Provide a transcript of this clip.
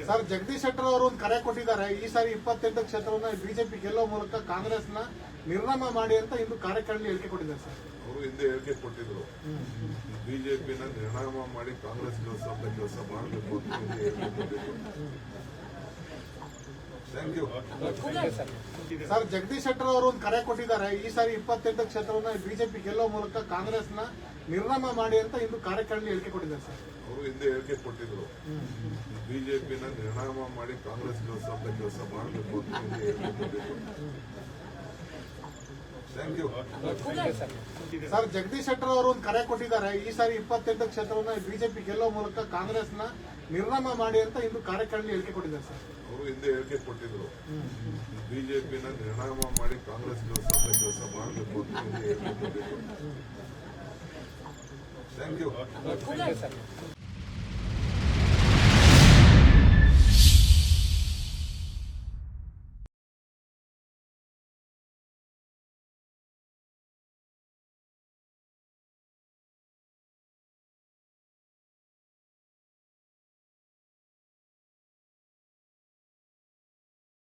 Sir Jagadish Shettar ಅವರು ಒಂದು ಕರೆ ಕೊಟ್ಟಿದ್ದಾರೆ. ಈ ಸಾರಿ 28 ಕ್ಷೇತ್ರವನ್ನ ಬಿಜೆಪಿ ಗೆಲ್ಲುವ ಮೂಲಕ ಕಾಂಗ್ರೆಸ್ನ ನಿರ್ನಾಮ ಮಾಡಿ ಅಂತ ಇಂದು ಕಾರ್ಯಕ್ರಮದಲ್ಲಿ ಹೇಳಿಕೆ ಕೊಟ್ಟಿದ್ದಾರೆ ಸರ್. ಅವರು ಹಿಂದೆ ಹೇಳಿಕೆ ಕೊಟ್ಟಿದ್ರು, ಬಿಜೆಪಿನ ನಿರ್ನಾಮ ಮಾಡಿ ಕಾಂಗ್ರೆಸ್ ಗೆಲ್ಲಿಸುವಂತ ಕೆಲಸ ಮಾಡಬೇಕು ಅಂತ ಹಿಂದೆ ಹೇಳಿಕೆ ಕೊಟ್ಟಿದ್ರು. Thank you. Sir Jagadish Shettar ಅವರು ಒಂದು ಕರೆ ಕೊಟ್ಟಿದ್ದಾರೆ. ಈ ಸಾರಿ 28 ಕ್ಷೇತ್ರವನ್ನ ಬಿಜೆಪಿ ಗೆಲ್ಲುವ ಮೂಲಕ ಕಾಂಗ್ರೆಸ್ನ ನಿರ್ನಾಮ ಮಾಡಿ ಅಂತ ಇಂದು ಕಾರ್ಯಕ್ರಮದಲ್ಲಿ ಹೇಳಿಕೆ ಕೊಟ್ಟಿದ್ದಾರೆ ಸರ್. ಅವರು ಹಿಂದೆ ಹೇಳಿಕೆ ಕೊಟ್ಟಿದ್ರು, ಬಿಜೆಪಿನ ನಿರ್ನಾಮ ಮಾಡಿ ಕಾಂಗ್ರೆಸ್ ಗೆಲ್ಲಿಸುವಂತ ಕೆಲಸ ಮಾಡಬೇಕು ಅಂತ ಹಿಂದೆ ಹೇಳಿಕೆ ಕೊಟ್ಟಿದ್ರು. Thank you. Sir Jagadish Shettar ಅವರು ಒಂದು ಕರೆ ಕೊಟ್ಟಿದ್ದಾರೆ. ಈ ಸಾರಿ 28 ಕ್ಷೇತ್ರವನ್ನ ಬಿಜೆಪಿ ಗೆಲ್ಲುವ ಮೂಲಕ ಕಾಂಗ್ರೆಸ್ನ ನಿರ್ನಾಮ ಮಾಡಿ ಅಂತ ಇಂದು ಕಾರ್ಯಕ್ರಮದಲ್ಲಿ ಹೇಳಿಕೆ ಕೊಟ್ಟಿದ್ದಾರೆ ಸರ್. ಅವರು ಹಿಂದೆ ಹೇಳಿಕೆ ಕೊಟ್ಟಿದ್ರು, ಬಿಜೆಪಿನ ನಿರ್ನಾಮ ಮಾಡಿ ಕಾಂಗ್ರೆಸ್ ಗೆಲ್ಲಿಸುವಂತ ಕೆಲಸ ಮಾಡಬೇಕು ಅಂತ ಹಿಂದೆ ಹೇಳಿಕೆ ಕೊಟ್ಟಿದ್ರು. Thank you.